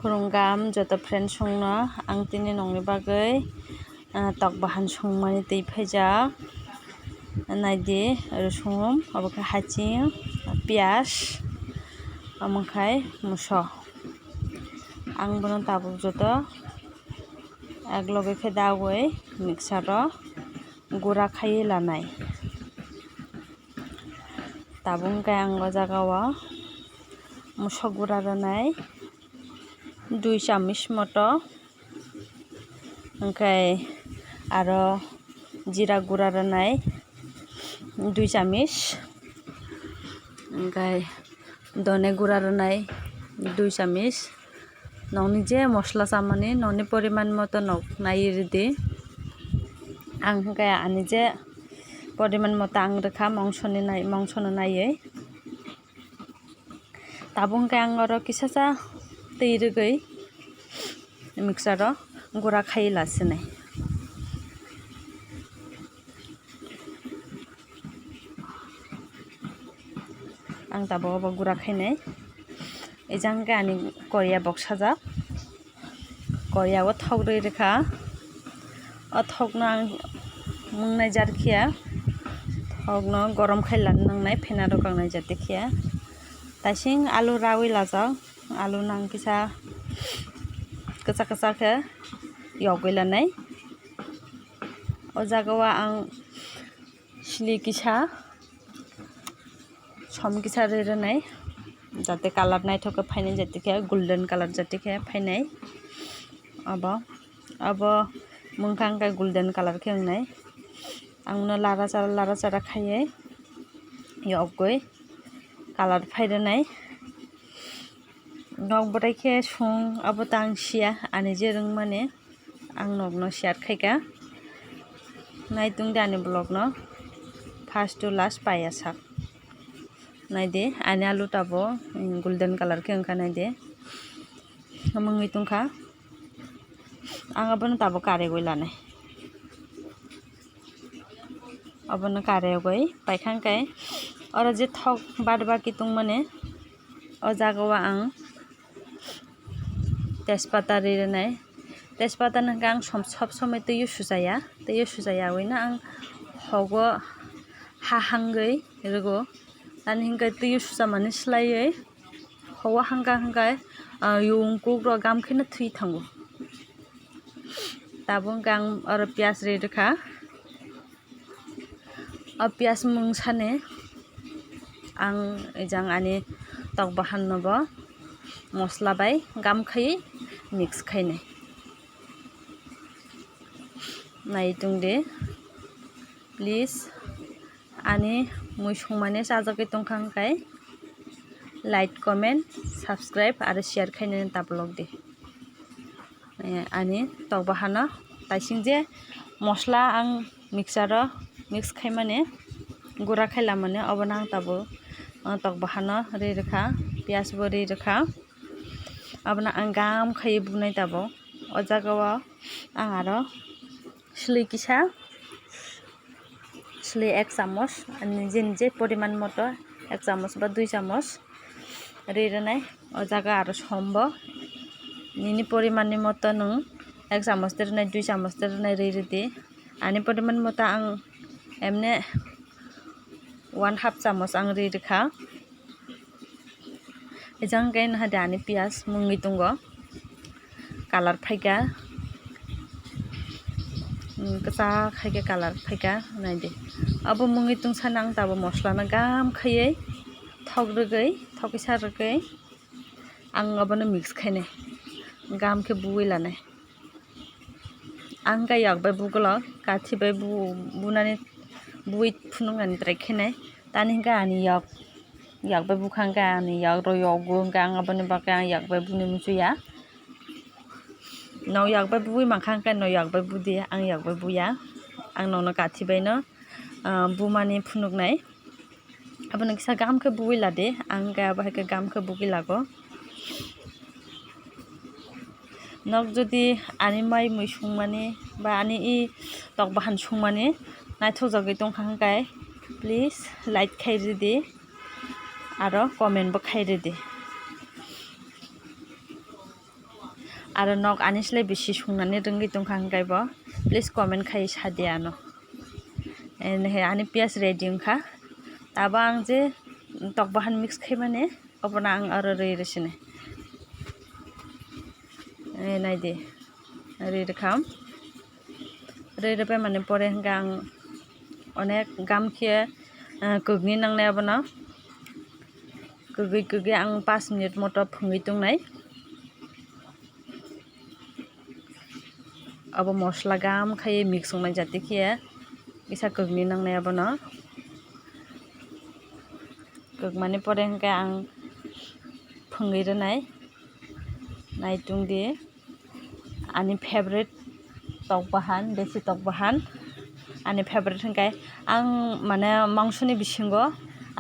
खुरुंगाम जत friend संनो आं तिनि नंनि बागै tok bahan sungmani tei faijak naidi rosum obo khe haching piyas amongkhai muso ang bono tabuk joto ekloge khe dawui mixer o gura khaiui lanai tabuk hingkhe ang o jaga o muso gura rwnai 2 চামচ মতো hingkhai aro jira gura rwnai 2 চামচ hingkhai done gura rwnai 2 চামচ nokni je mosla chamani nokni poriman moto nok nai rwdi ang hingkhai ani je poriman moto ang rwkha mangso no naiui tabuk hingkhai ang oro kisacha tui rwgui mixer o gura khaiui lasinai ang tabuk obo gura khainai ejang hingkhe ani koria bok sajak koria o thok rwi rwkha o thok no ang mungnai jar khiya thok no gorom khailani nangnai phena rokangnai jate khiya taising alu rawi lajak alu no ang kisa kwchak kwchak khe yogui lanai o jaga o ang sili kisa som kisa rwi rwnai jate color naithok khe phainai jate khe golden color jate khe phainai abo mungkha hingkhe golden color khe wngnai ang no lara chara khaiui yogui color phairwnai nok botai khe sung abo to ang siya ani je rwngmani ang nok no share khaika naitungde ani vlog no first to last paiyasak naide ani alu tabo golden color khe wngkha naide mungui tungkha ang abono tabo karegui lanai abono karegui paikha hingkhe oro je thok bad baki tungmani o jaga o ang tejpata rwi rwnai tejpata no hingkhe ang sob somoi twiyo sujaiya no ang hogo ha hangui rwgo tani hingkhe twiyo sujamani swlaiui hogo hangkhe yung kuk ro gam khe no thui thango tabuk hingkhe ang oro piyas rwi rwkha o piyas mungsani ang ejang ani tok bahan no bo mosla bai gam khaiui mix khainai naitungde please ani mui sungmani chajagui tongkha hingkhai like comment subscribe aro share khainani tablogdi ani tok bahan o taising je mosla ang mixer o mix khaimani gura khailamani obono ang tabo tok bahan o rwi rwkha piyas bo rwi rwkha abono ang gam khaiui bunai tabo o jaga o ang aro sili kisa sili 1 চামচ je poriman moto 1 চামচ ba 2 চামচ rwi rwnai o jaga aro som bo nini poriman ni moto nung 1 চামচ de rwnai 2 চামচ de rwnai rwi rwdi ani poriman moto ang emne 1/2 চামচ ang rwi rwkha ejang hingkhe naide ani piyas mungui tungo color phaika kwchak khaike color phaika naide abo mungui tungsani ang tabo mosla no gam khaiui thok kisa rwgui ang abono mix khainai gam khe buwui lanai ang hingkhe yakbai bugolo kathi bai bunani buwui phunuknani trai khainai tani hingkhe ani yakbai bukha hingkhe ani yakro yogo hingkhe ang aboni bagui ang yakbai buni muchuya nok yakbai buwui mankha hingkhe nok yakbai budi ang yakbai buya ang nokno kathi bai no bumani phunuknai abono kisa gam khe buwui lade ang hingkhe abo haikhe gam khe bugui lago nok jodi ani mai mui sungmani ba ani tok bahan sungmani naithokjagui tongkha hingkhe please like khai rwdi aro comment bo khai rwdi आरो नक आनिस्लाय बेसि संनानै रोंगै दंखा हंगायबो please comment खायै सादियानो एने आनि पियाज ready उनखा ताबा आं जे tok bahan mix खाई माने अपना आं आरो रै रसिने नाय दे रै रखाम रै रपे माने परे हंगा आं अनेक गाम खिए कुगनी नांनाय बना कुगै आं 5 मिनिट मत फुंगै दंनाय अब मस्ला गाम खाई मिक्स संनाय जाते खिए इसा कुगनी नांनाय बना कुग माने परे हंगा आं फुंगै रनाय नाय तुं दे आनि फेवरेट tok bahan देशी tok bahan आनि फेवरेट हंगाय आं माने मांसुनि बिसिंगो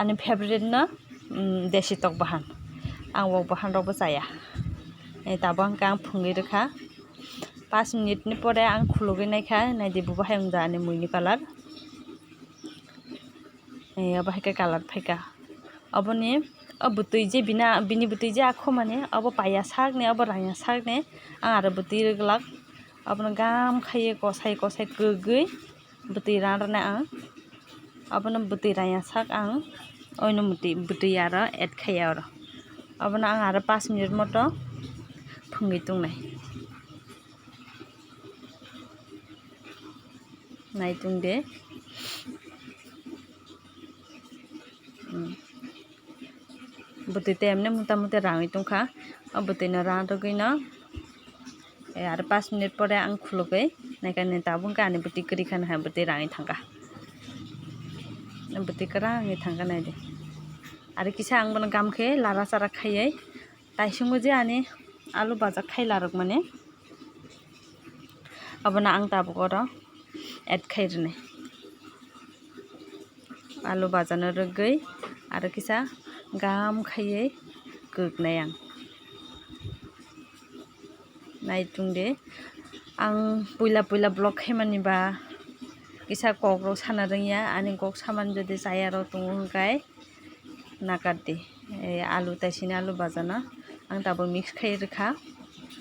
आनि फेवरेट न देशी tok bahan आं वो bahan रावबो जाया ताबो हंगा आं फुंगै रखा 5 मिनिट नि परे आं खुलुगै नायखा नाय दे बुबा हायं जा आनि मुइनि कालार अब हायका कालार फायका अबनि अब बुतुई जे बिनि बुतुई जे आखो माने अब पाया साग ने अब राया साग ने आरो बुतुई रगलाक अपन गाम खाये कसाय कुगै बुतुई रानरने आं अपन बुतुई राया साग आं ओइनो बुतुई आरो एड खाया आरो अपन आं आरो 5 मिनिट मत फुंगै तुंनाय नाय तुं दे बुतुई तेमने मुता मुता राङै तुंखा अब बुतुई न रान रगै न आरो 5 मिनिट परे आं खुलुगै नायखाने ताबो हंगा आनि बुतुई करी खान हा बुतुई राङै थांगा बुतुई राङै थांगा नाय दे आरो किसा आं बन गाम खे लारा सारा खायै ताइसुंगो जे आनि आलु बाजा खाई लारक माने अब ना आं ताबो गरो एड खाई रने आलु बाजा न रगै आरो किसा गाम खायै गोगनाय आं नाय तुं दे आं पुला ब्लग खायमानिबा किसा कग्रो साना रंगिया आनि गक सामान जदि जाया रो तुं हंगाय नागार दे आलु ताइसिनि आलु बाजा न आं ताबो मिक्स खाई रखा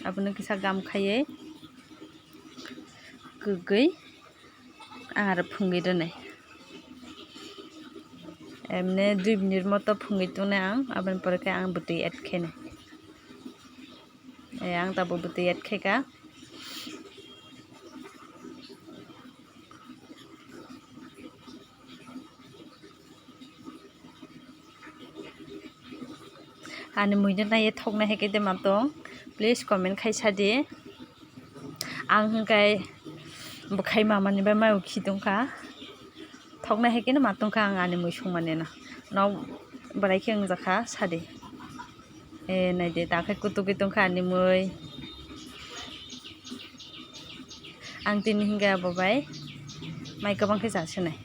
अपन किसा गाम खायै गोगै आरो फुंगै रनाय एमने 2 मिनिट मत फुंगै तुंनाय आं अपन परे आं बुतुई एड खायनाय आं ताबो बुतुई एड खायका आनि मुइनो नाये थगना हेके दे मातों प्लिज कमेन्ट खाई सादि आं हंगाय बखाय मामानिबा मायाव खि दंखा थगना हेके न मातोंखा आं आनि मुइ संमाने ना नाव बरायखे आं जाखा सादि नाय दे दाखाय कुतुगै दंखा आनि मुइ आं तिनि हिंगा आबोबाय माइ गोबांखे जासोनाय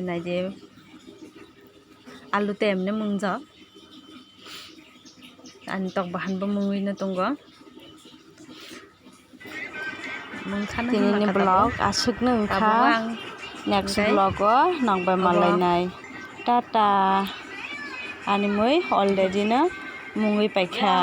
नाय दे आलु तेमने मुंजा आनि tok bahan bo mungino tongo tinini blog asukno ungkha next blog o nangbai malainai tata ani mui already no mungui paikha